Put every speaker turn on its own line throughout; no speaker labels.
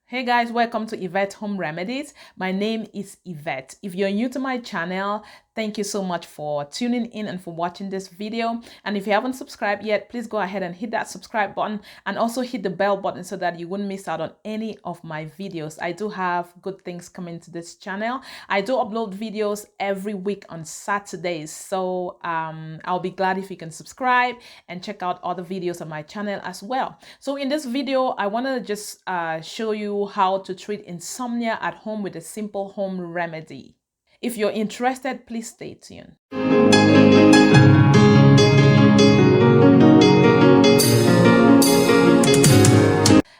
Hey guys, welcome to Yvette Home Remedies. My name is Yvette. If you're new to my channel, thank you so much for tuning in and for watching this video. And if you haven't subscribed yet, please go ahead and hit that subscribe button and also hit the bell button so that you wouldn't miss out on any of my videos. I do have good things coming to this channel. I do upload videos every week on Saturdays. So I'll be glad if you can subscribe and check out other videos on my channel as well. So in this video, I want to just show you how to treat insomnia at home with a simple home remedy. If you're interested, please stay tuned.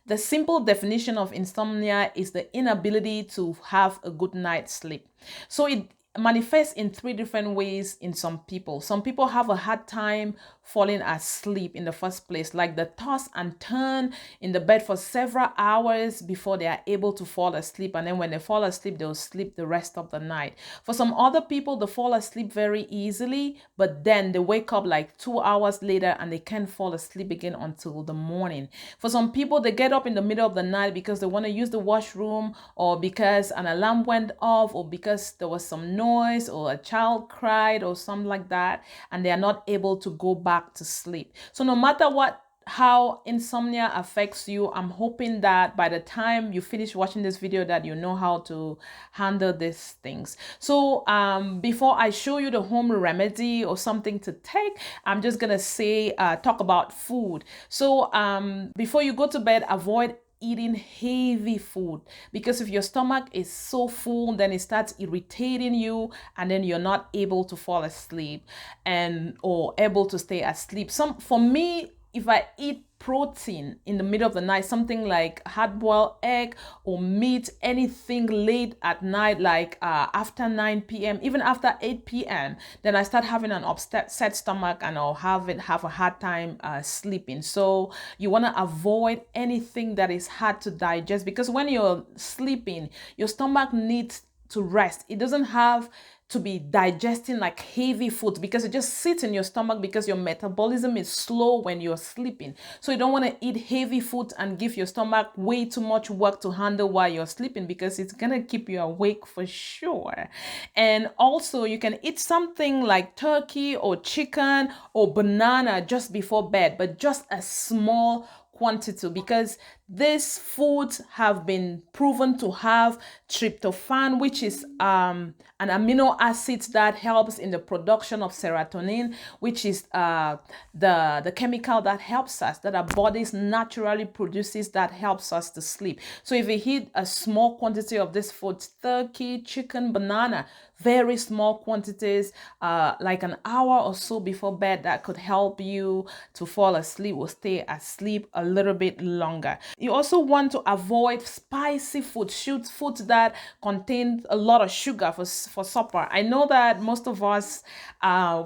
The simple definition of insomnia is the inability to have a good night's sleep. So it manifests in three different ways in some people. Some people have a hard time falling asleep in the first place, like the toss and turn in the bed for several hours before they are able to fall asleep. And then when they fall asleep, they'll sleep the rest of the night. For some other people, they fall asleep very easily, but then they wake up like 2 hours later and they can't fall asleep again until the morning. For some people, they get up in the middle of the night because they want to use the washroom, or because an alarm went off, or because there was some noise or a child cried or something like that, and they are not able to go back to sleep. So no matter how insomnia affects you, I'm hoping that by the time you finish watching this video that you know how to handle these things. So before I show you the home remedy or something to take, I'm just gonna say talk about food. So before you go to bed, avoid eating heavy food, because if your stomach is so full, then it starts irritating you and then you're not able to fall asleep or able to stay asleep. For me, if I eat protein in the middle of the night, something like hard-boiled egg or meat, anything late at night, like after 9 p.m., even after 8 p.m., then I start having an upset stomach and I'll have a hard time sleeping. So you want to avoid anything that is hard to digest, because when you're sleeping, your stomach needs to rest. It doesn't have to be digesting like heavy food, because it just sits in your stomach because your metabolism is slow when you're sleeping. So you don't want to eat heavy food and give your stomach way too much work to handle while you're sleeping, because it's gonna keep you awake for sure. And also you can eat something like turkey or chicken or banana just before bed, but just a small quantity, because these foods have been proven to have tryptophan, which is an amino acid that helps in the production of serotonin, which is the chemical that helps us, that our bodies naturally produces, that helps us to sleep. So if you eat a small quantity of this food, turkey, chicken, banana, very small quantities, like an hour or so before bed, that could help you to fall asleep or stay asleep a little bit longer. You also want to avoid spicy food, food that contains a lot of sugar for supper. I know that most of us,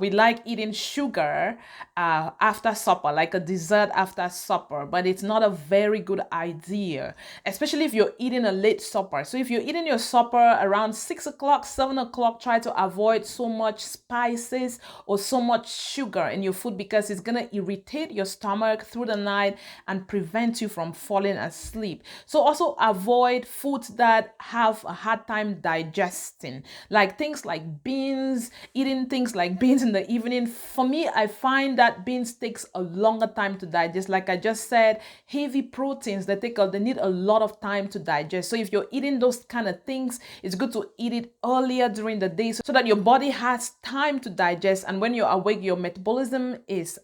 we like eating sugar after supper, like a dessert after supper, but it's not a very good idea, especially if you're eating a late supper. So if you're eating your supper around 6 o'clock, 7 o'clock, try to avoid so much spices or so much sugar in your food, because it's going to irritate your stomach through the night and prevent you from falling asleep. So also avoid foods that have a hard time digesting, like things like beans. Eating things like beans in the evening, for me, I find that beans takes a longer time to digest. Like I just said, heavy proteins, they need a lot of time to digest. So if you're eating those kind of things, it's good to eat it earlier during the day so that your body has time to digest, and when you're awake, your metabolism is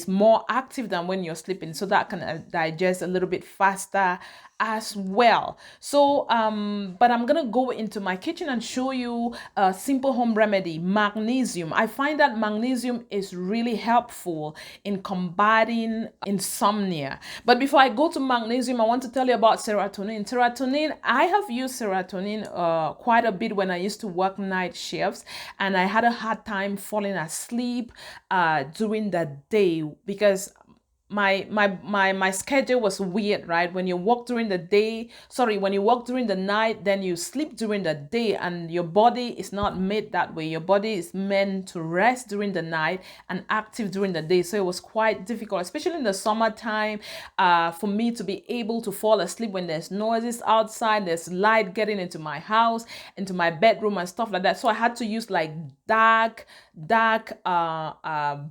more active than when you're sleeping, so that can digest a little bit faster as well. So but I'm gonna go into my kitchen and show you a simple home remedy, magnesium. I find that magnesium is really helpful in combating insomnia. But before I go to magnesium, I want to tell you about serotonin. I have used serotonin quite a bit when I used to work night shifts, and I had a hard time falling asleep during the day, because my schedule was weird, right? When you work during the day, sorry, when you work during the night, then you sleep during the day, and your body is not made that way. Your body is meant to rest during the night and active during the day. So it was quite difficult, especially in the summertime, for me to be able to fall asleep when there's noises outside, there's light getting into my house, into my bedroom and stuff like that. So I had to use like dark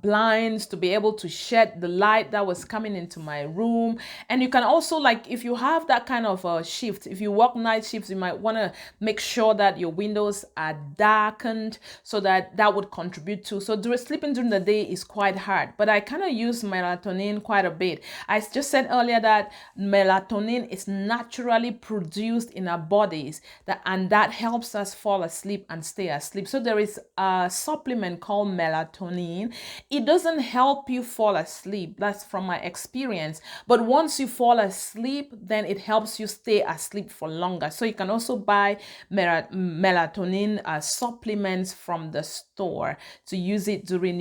blinds to be able to shed the light that was coming into my room. And you can also, like, if you have that kind of shift, if you work night shifts, you might want to make sure that your windows are darkened, so that that would contribute to. So sleeping during the day is quite hard, but I kind of use melatonin quite a bit. I just said earlier that melatonin is naturally produced in our bodies, and that helps us fall asleep and stay asleep. So there is a supplement called melatonin. It doesn't help you fall asleep, that's from my experience, but once you fall asleep, then it helps you stay asleep for longer. So you can also buy melatonin supplements from the store to use it during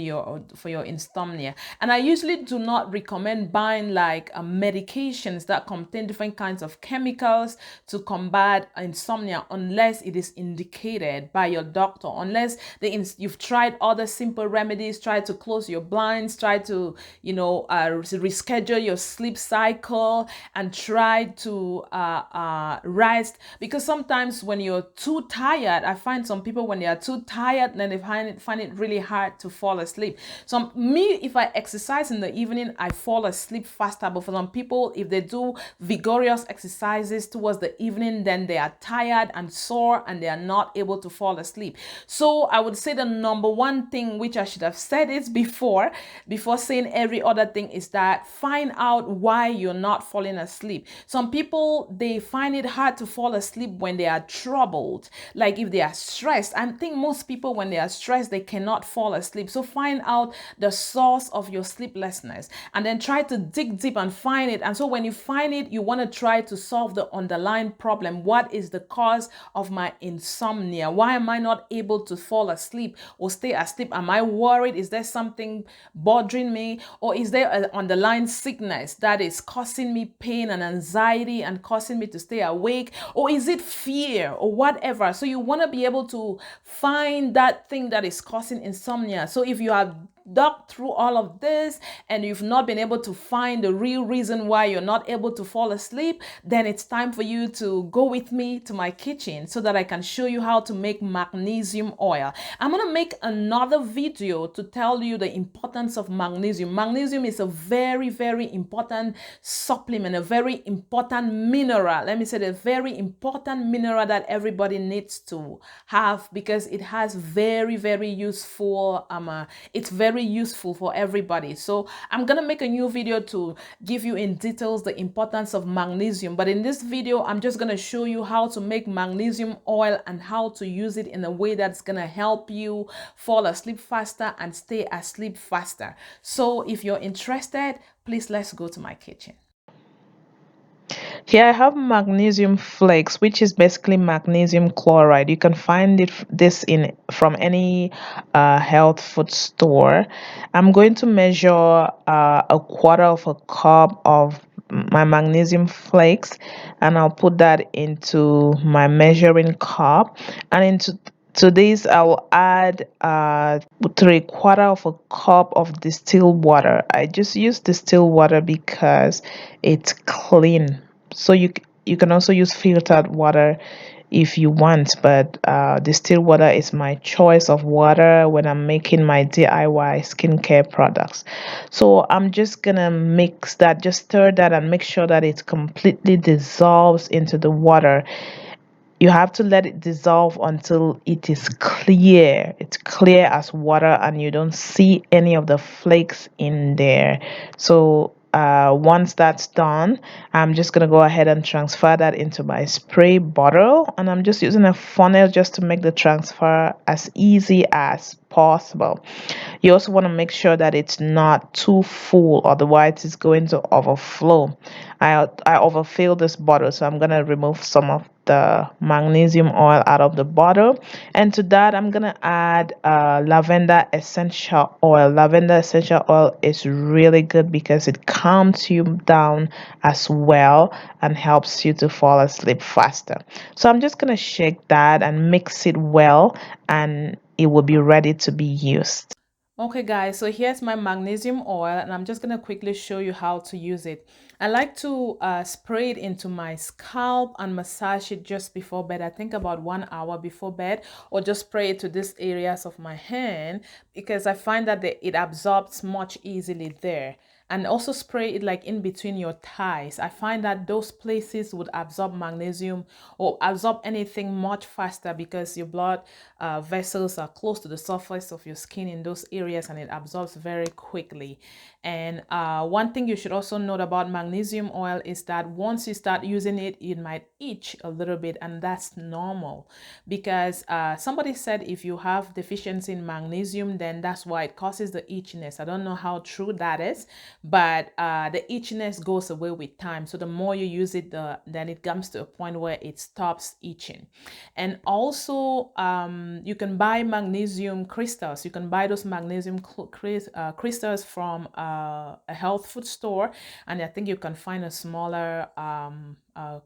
for your insomnia. And I usually do not recommend buying like medications that contain different kinds of chemicals to combat insomnia unless it is indicated by your doctor, unless you've tried other simple remedies, try to close your blinds, try to reschedule your sleep cycle, and try to rest. Because sometimes when you're too tired, I find some people, when they are too tired, then they find it really hard to fall asleep. So me, if I exercise in the evening, I fall asleep faster. But for some people, if they do vigorous exercises towards the evening, then they are tired and sore and they are not able to fall asleep. So I would say the number one thing, which I should have said it before saying every other thing, is that find out why you're not falling asleep. Some people, they find it hard to fall asleep when they are troubled, like if they are stressed. I think most people, when they are stressed, they cannot fall asleep. So find out the source of your sleeplessness and then try to dig deep and find it. And so when you find it, you want to try to solve the underlying problem. What is the cause of my insomnia? Why am I not able to fall asleep or stay asleep? Am I worried? Is there something bothering me? Or is there an underlying sickness that is causing me pain and anxiety and causing me to stay awake? Or is it fear or whatever? So you want to be able to find that thing that is causing insomnia. So if you have dug through all of this and you've not been able to find the real reason why you're not able to fall asleep, then it's time for you to go with me to my kitchen so that I can show you how to make magnesium oil. I'm going to make another video to tell you the importance of magnesium. Magnesium is a very, very important supplement, a very important mineral. Let me say, a very important mineral that everybody needs to have, because it has very, very useful, it's very useful for everybody. So I'm gonna make a new video to give you in details the importance of magnesium, but in this video I'm just gonna show you how to make magnesium oil and how to use it in a way that's gonna help you fall asleep faster and stay asleep faster. So if you're interested, please let's go to my kitchen. Here I have magnesium flakes, which is basically magnesium chloride. You can find this in from any health food store. I'm going to measure a quarter of a cup of my magnesium flakes, and I'll put that into my measuring cup, and into this I'll add 3/4 of a cup of distilled water. I just use distilled water because it's clean. So you can also use filtered water if you want, but distilled water is my choice of water when I'm making my DIY skincare products. So I'm just gonna mix that, just stir that and make sure that it completely dissolves into the water. You have to let it dissolve until it is clear. It's clear as water and you don't see any of the flakes in there. So once that's done, I'm just going to go ahead and transfer that into my spray bottle, and I'm just using a funnel just to make the transfer as easy as
possible. You also want to make sure that it's not too full, otherwise it's going to overflow. I overfill this bottle, so I'm going to remove some of the magnesium oil out of the bottle, and to that I'm going to add lavender essential oil. Lavender essential oil is really good because it calms you down as well and helps you to fall asleep faster. So I'm just going to shake that and mix it well, and it will be ready to be used.
Okay guys, so here's my magnesium oil and I'm just going to quickly show you how to use it. I like to spray it into my scalp and massage it just before bed. I think about 1 hour before bed, or just spray it to these areas of my hand because I find that it absorbs much easily there. And also spray it like in between your thighs. I find that those places would absorb magnesium or absorb anything much faster because your blood vessels are close to the surface of your skin in those areas, and it absorbs very quickly. And one thing you should also note about magnesium oil is that once you start using it, it might itch a little bit, and that's normal because somebody said if you have deficiency in magnesium, then that's why it causes the itchiness. I don't know how true that is, but the itchiness goes away with time. So the more you use it, then it comes to a point where it stops itching. And also you can buy magnesium crystals. You can buy those magnesium crystals from a health food store, and I think you can find a smaller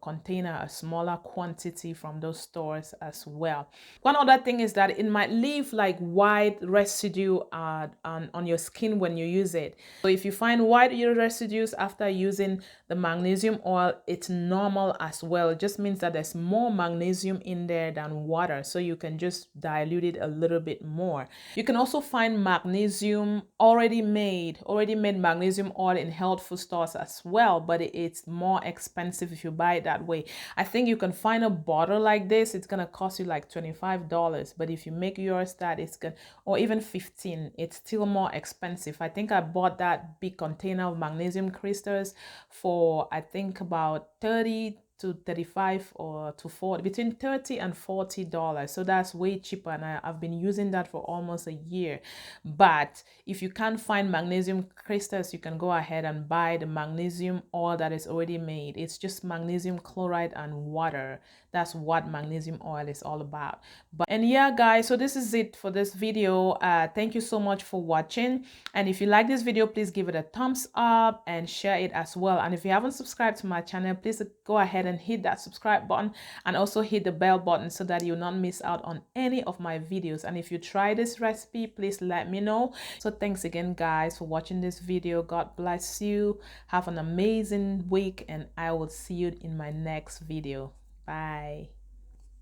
container, a smaller quantity from those stores as well. One other thing is that it might leave like white residue on your skin when you use it. So if you find white residues after using the magnesium oil, it's normal as well. It just means that there's more magnesium in there than water, so you can just dilute it a little bit more. You can also find magnesium already made magnesium oil in health food stores as well, but it's more expensive if you buy it that way. I think you can find a bottle like this, it's gonna cost you like $25, but if you make yours that, it's gonna, or even 15, it's still more expensive. I think I bought that big container of magnesium crystals for I think about 30 to 35 or to 40, between 30 and $40. So that's way cheaper, and I've been using that for almost a year. But if you can't find magnesium crystals, you can go ahead and buy the magnesium oil that is already made. It's just magnesium chloride and water. That's what magnesium oil is all about. And yeah guys, so this is it for this video. Thank you so much for watching, and if you like this video, please give it a thumbs up and share it as well. And if you haven't subscribed to my channel, please go ahead and hit that subscribe button and also hit the bell button so that you'll not miss out on any of my videos. And if you try this recipe, please let me know. So thanks again guys for watching this video. God bless you, have an amazing week, and I will see you in my next video. Bye.